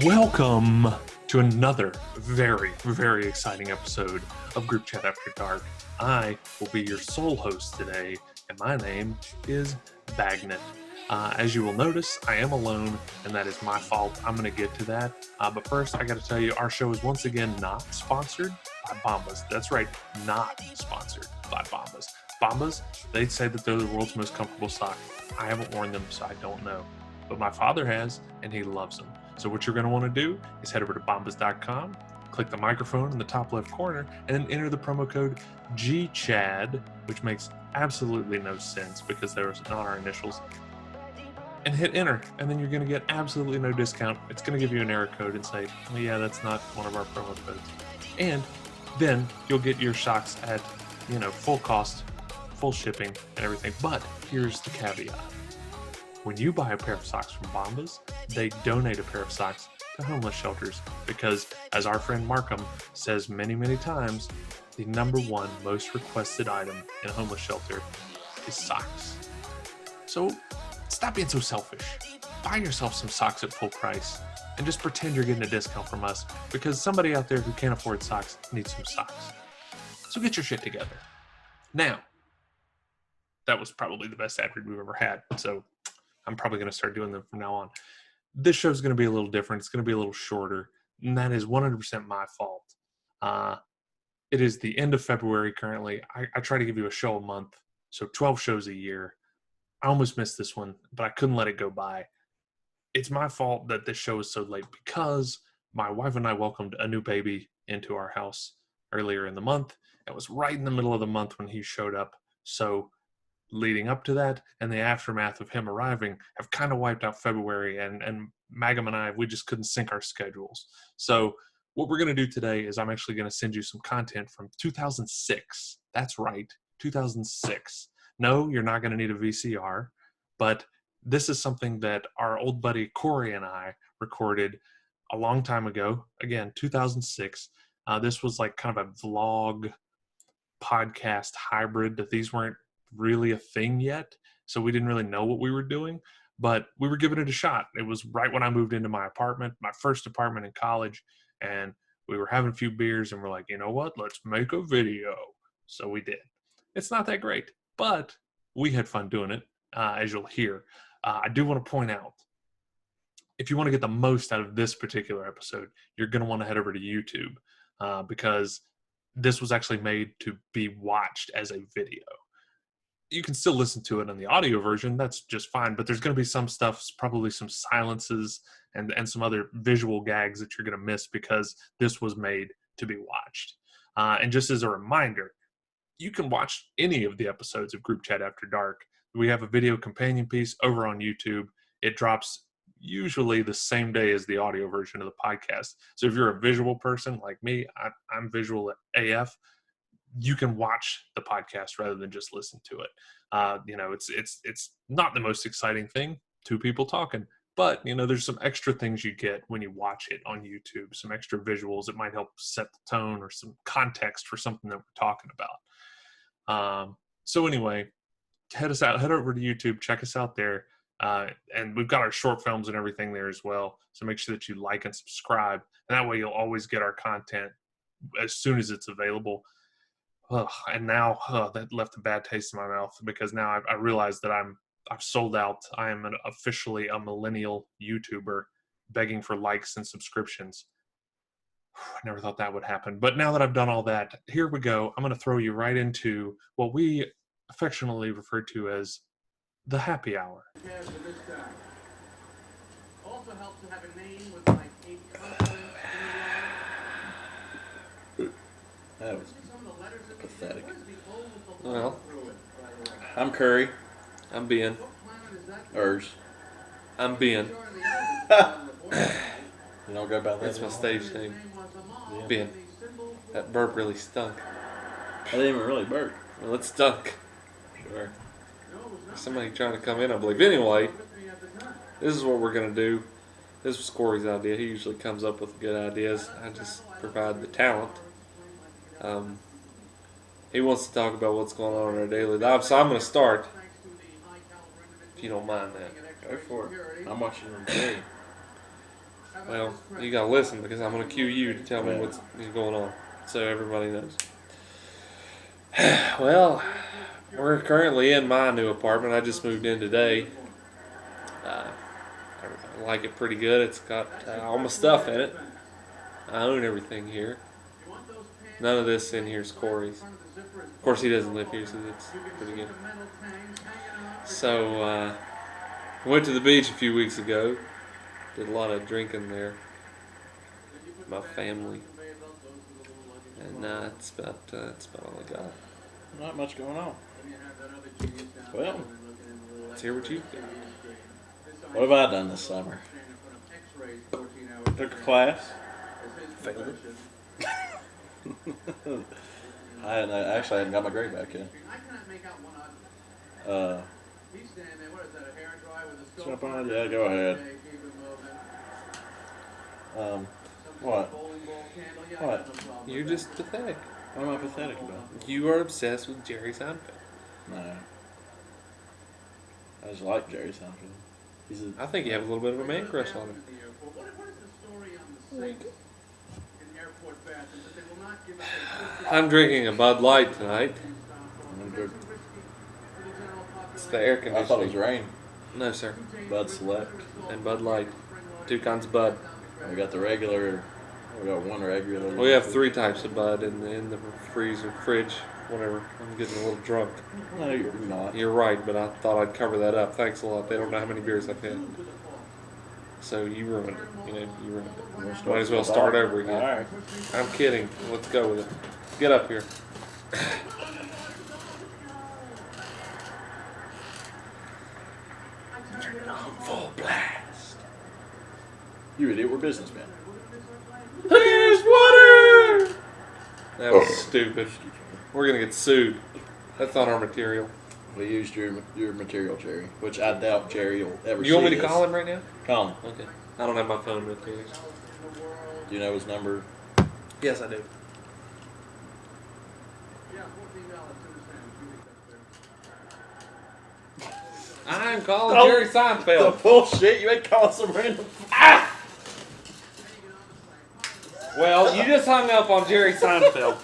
Welcome to another very, very exciting episode of Group Chat After Dark. I will be your sole host today, and my name is Bagnet. As you will notice, I am alone, and that is my fault. I'm going to get to that. But first, I got to tell you, our show is once again not sponsored by Bombas. That's right, not sponsored by Bombas. Bombas, they say that they're the world's most comfortable sock. I haven't worn them, so I don't know. But my father has, and he loves them. So what you're going to want to do is head over to bombas.com, click the microphone in the top left corner, and then enter the promo code GCHAD, which makes absolutely no sense because there's not our initials, and hit enter, and then you're going to get absolutely no discount. It's going to give you an error code and say, oh yeah, that's not one of our promo codes. And then you'll get your socks at, full cost, full shipping and everything. But here's the caveat. When you buy a pair of socks from Bombas, they donate a pair of socks to homeless shelters because, as our friend Markham says many, many times, the number one most requested item in a homeless shelter is socks. So stop being so selfish. Buy yourself some socks at full price and just pretend you're getting a discount from us because somebody out there who can't afford socks needs some socks. So get your shit together. Now, that was probably the best ad read we've ever had, so I'm probably going to start doing them from now on. This show's going to be a little different. It's going to be a little shorter, and that is 100% my fault. It is the end of February currently. I try to give you a show a month, so 12 shows a year. I almost missed this one, but I couldn't let it go by. It's my fault that this show is so late because my wife and I welcomed a new baby into our house earlier in the month. It was right in the middle of the month when he showed up, so leading up to that and the aftermath of him arriving have kind of wiped out February, and Magam and I, we just couldn't sync our schedules. So what we're going to do today is I'm actually going to send you some content from 2006. That's right, 2006. No, you're not going to need a VCR, but this is something that our old buddy Corey and I recorded a long time ago. Again, 2006. This was like kind of a vlog podcast hybrid. That these weren't really a thing yet, so we didn't really know what we were doing, but we were giving it a shot. It was right when I moved into my apartment, my first apartment in college, and we were having a few beers and we're like, you know what, let's make a video. So we did. It's not that great, but we had fun doing it, as you'll hear. I do want to point out, if you want to get the most out of this particular episode, you're going to want to head over to YouTube, because this was actually made to be watched as a video. You can still listen to it on the audio version. That's just fine. But there's going to be some stuff, probably some silences and some other visual gags that you're going to miss because this was made to be watched. And just as a reminder, you can watch any of the episodes of Group Chat After Dark. We have a video companion piece over on YouTube. It drops usually the same day as the audio version of the podcast. So if you're a visual person like me, I'm visual AF, you can watch the podcast rather than just listen to it. It's not the most exciting thing, two people talking, but there's some extra things you get when you watch it on YouTube, some extra visuals that might help set the tone or some context for something that we're talking about. So anyway, head over to YouTube, check us out there. And we've got our short films and everything there as well. So make sure that you like and subscribe, and that way you'll always get our content as soon as it's available. And now that left a bad taste in my mouth because now I realize that I've sold out. I am officially a millennial YouTuber begging for likes and subscriptions. I never thought that would happen. But now that I've done all that, here we go. I'm going to throw you right into what we affectionately refer to as the happy hour. Also helps to have a name with like 8 consonants. That was pathetic. Well, I'm Curry. I'm Ben. Ers. I'm Ben. You don't go by that. That's my stage name. Yeah. Ben. That burp really stunk. I didn't even really burp. Well, it stunk. Sure. Somebody trying to come in, I believe. Anyway, this is what we're going to do. This was Corey's idea. He usually comes up with good ideas. I just provide the talent. He wants to talk about what's going on in our daily lives, so I'm going to start. If you don't mind that. Go for it. I'm watching the video. Well, you got to listen because I'm going to cue you to tell me what's going on, so everybody knows. Well, we're currently in my new apartment. I just moved in today. I like it pretty good. It's got all my stuff in it. I own everything here. None of this in here is Corey's. Of course, he doesn't live here, so it's pretty good. So, went to the beach a few weeks ago. Did a lot of drinking there. My family. And it's about all I got. Not much going on. Well, Let's hear what you think. what have I done this summer? Took a class. Failed it. I hadn't got my grade back yet. Jump on? Yeah, go ahead. What? What? You're just pathetic. What am I pathetic about? You are obsessed with Jerry Seinfeld. No. I just like Jerry Seinfeld. He's a... I think you have a little bit of a man crush on him. I'm drinking a Bud Light tonight. It's the air conditioning. I thought it was rain. No, sir. Bud Select. And Bud Light. 2 kinds of Bud. We got the regular. We got one regular. We have 3 types of Bud in the fridge, whatever. I'm getting a little drunk. No, you're not. You're right, but I thought I'd cover that up. Thanks a lot. They don't know how many beers I've had. So you ruined it. You ruined it. Might as well start over again. All right. I'm kidding. Let's go with it. Get up here. Turn it on full blast. You idiot. We're businessmen. Here's water! That was stupid. We're going to get sued. That's not our material. We used your material, Jerry, which I doubt Jerry will ever see. You want me to this. call him right now? Call him. Okay. I don't have my phone with me. Do you know his number? Yes, I do. I'm calling Jerry The Seinfeld. bullshit. You ain't calling some random. Well, you just hung up on Jerry Seinfeld.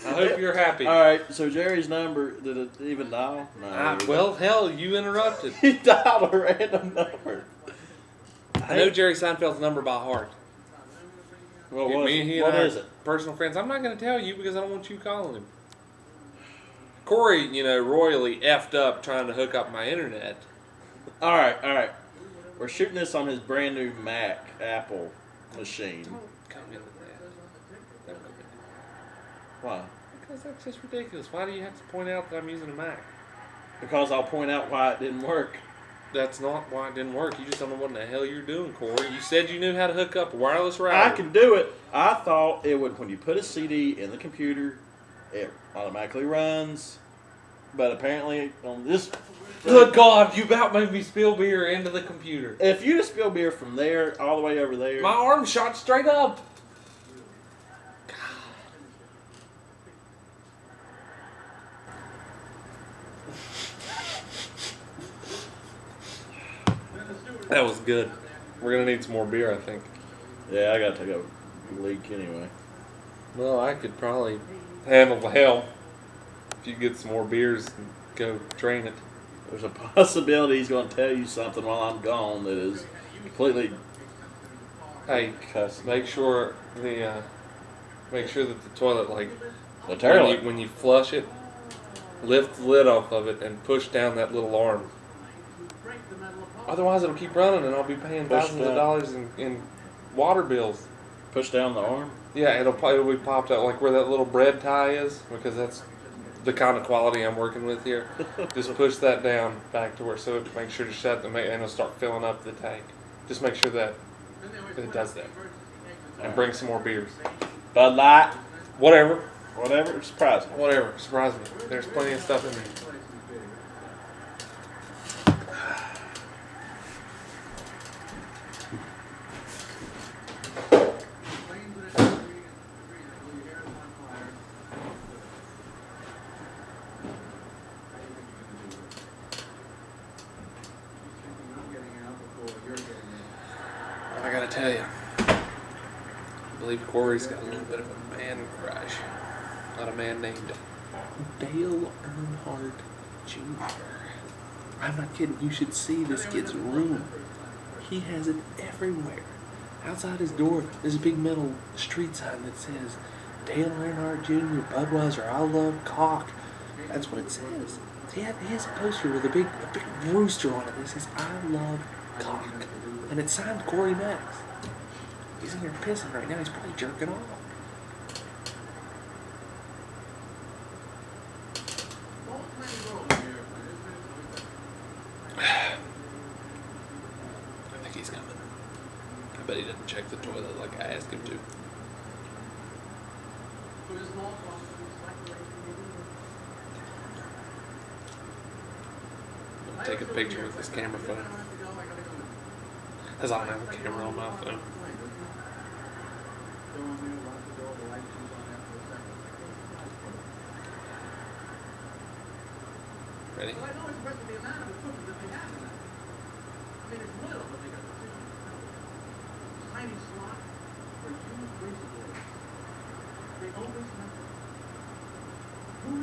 I hope you're happy. All right. So Jerry's number, did it even dial? No. Well, hell, you interrupted. He dialed a random number. I know Jerry Seinfeld's number by heart. Well, He and what I is are it? personal friends. I'm not going to tell you because I don't want you calling him. Corey, royally effed up trying to hook up my internet. All right. We're shooting this on his brand new Mac Apple machine. Come into that. Why? Because that's just ridiculous. Why do you have to point out that I'm using a Mac? Because I'll point out why it didn't work. That's not why it didn't work. You just don't know what in the hell you're doing, Corey. You said you knew how to hook up a wireless router. I can do it. I thought it would, when you put a CD in the computer, it automatically runs. But apparently on this... Good God, you about made me spill beer into the computer. If you just spill beer from there all the way over there... My arm shot straight up. That was good. We're going to need some more beer, I think. Yeah, I got to take a leak anyway. Well, I could probably handle the helm if you get some more beers and go drain it. There's a possibility he's going to tell you something while I'm gone that is completely... Hey, make sure that the toilet, The toilet. when you flush it, lift the lid off of it and push down that little arm. Otherwise, it'll keep running, and I'll be paying thousands of dollars in water bills. Push down the arm? Yeah, it'll be popped out like where that little bread tie is, because that's the kind of quality I'm working with here. Just push that down back to where, so it makes sure to shut and it'll start filling up the tank. Just make sure that it does that, and bring some more beers. Bud Light. Whatever, Surprise me. whatever. Surprise me. There's plenty of stuff in there. tell you, I believe Corey's got a little bit of a man crush on a man named Dale Earnhardt Jr. I'm not kidding. You should see this kid's room. He has it everywhere. Outside his door, there's a big metal street sign that says, Dale Earnhardt Jr., Budweiser, I love cock. That's what it says. He has a poster with a big rooster on it that says, I love cock. And it's signed Corey Max. He's in here pissing right now. He's probably jerking off. I think he's coming. I bet he didn't check the toilet like I asked him to. I'm gonna take a picture with this camera phone. Because I don't have a camera on my phone. Ready? Who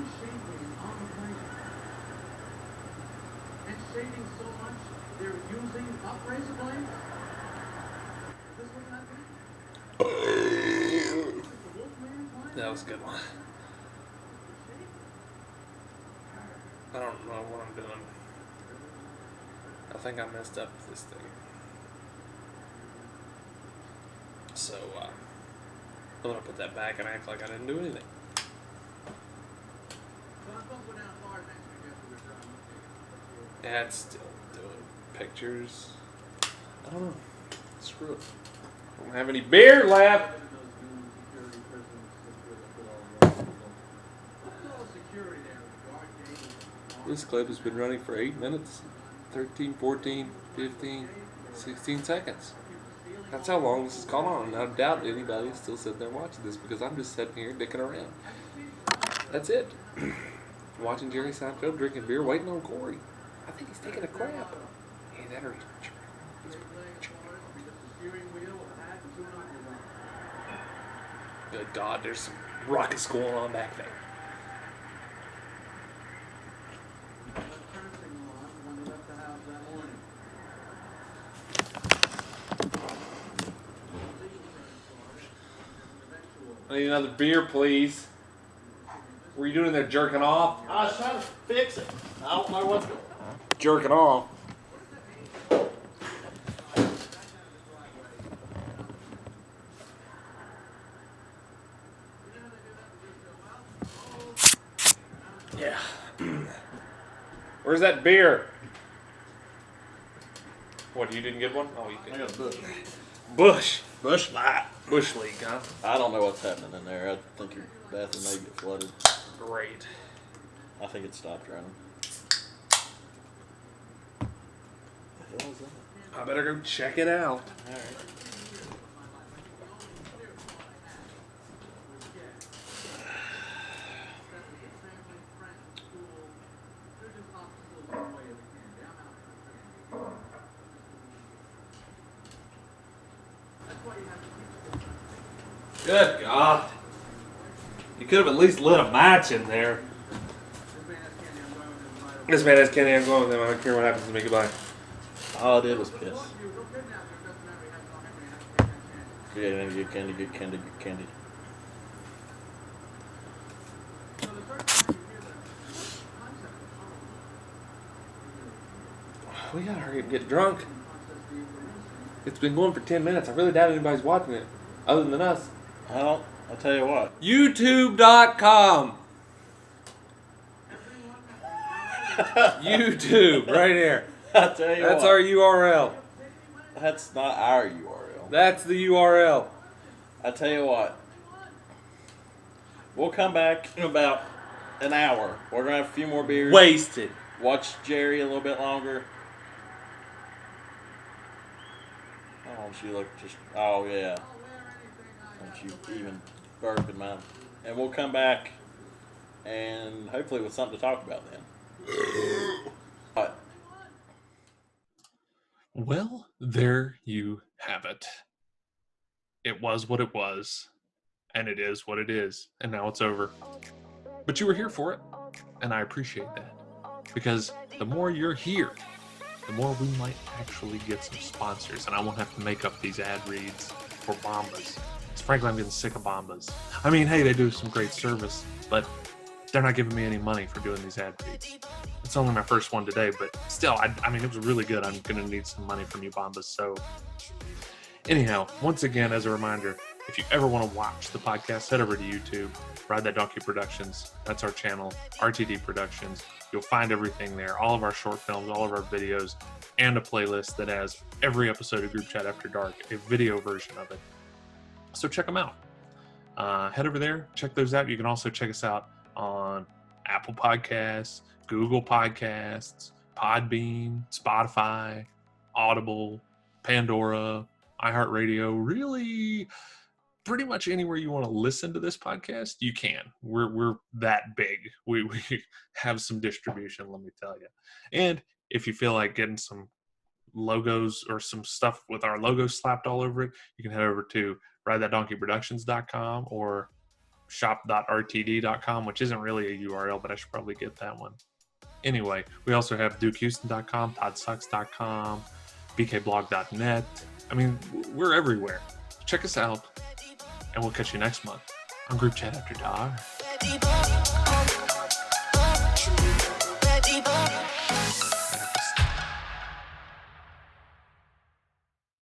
is shaving on the plane? And shaving so much they're using up razor blades? Is this what's happening? That was a good one. I don't know what I'm doing. I think I messed up with this thing. So, I'm gonna put that back and act like I didn't do anything. Yeah, it's still doing pictures. I don't know. Screw it. I don't have any beer left. This clip has been running for 8 minutes, 13, 14, 15, 16 seconds. That's how long this has gone on, and I doubt anybody is still sitting there watching this because I'm just sitting here dicking around. That's it. Watching Jerry Seinfeld, drinking beer, waiting on Corey. I think he's taking a crap. Hey, that hurts. Good God, there's some ruckus going on back there. I need another beer, please. Were you doing there jerking off? I was trying to fix it. I don't know what's going on. Jerking off. Yeah. Where's that beer? What, you didn't get one? Oh, you I did. got a bush. Bush. Bush light. Bush league, huh? I don't know what's happening in there. I think your bathroom may get flooded. Great. I think it stopped running. What the hell is that? I better go check it out. Alright. Good God. You could have at least lit a match in there. This man has candy. I'm going with him. I don't care what happens to me. Goodbye. All I did was piss. Good candy, good candy, good candy, good candy. We gotta hurry up and get drunk. It's been going for 10 minutes. I really doubt anybody's watching it. Other than us. Well, I'll tell you what. YouTube.com. YouTube, right here. I'll tell you That's what. our URL. That's not our URL. That's the URL. I tell you what. We'll come back in about an hour. We're gonna have a few more beers. Wasted. Watch Jerry a little bit longer. Oh, she looked just. Oh yeah. Don't you even burp in mine. And we'll come back, and hopefully with something to talk about then. Well, there you have it. it was what it was, and it is what it is, and now it's over. But you were here for it, and I appreciate that. Because the more you're here, the more we might actually get some sponsors, and I won't have to make up these ad reads for Bombas. Because frankly, I'm getting sick of Bombas. I mean, hey, they do some great service, but they're not giving me any money for doing these ad reads. It's only my first one today, but still, I mean, it was really good. I'm going to need some money from you, Bombas. So anyhow, once again, as a reminder, if you ever want to watch the podcast, head over to YouTube, Ride That Donkey Productions. That's our channel, RTD Productions. You'll find everything there, all of our short films, all of our videos, and a playlist that has every episode of Group Chat After Dark, a video version of it. So check them out. Head over there, check those out. You can also check us out on Apple Podcasts, Google Podcasts, Podbean, Spotify, Audible, Pandora, iHeartRadio, really pretty much anywhere you want to listen to this podcast, you can. We're that big. We have some distribution, let me tell you. And if you feel like getting some logos or some stuff with our logos slapped all over it, you can head over to ridethatdonkeyproductions.com or shop.rtd.com, which isn't really a URL, but I should probably get that one. Anyway, we also have DukeHouston.com, ToddSux.com, bkblog.net. I mean, we're everywhere. Check us out, and we'll catch you next month on Group Chat After Dark.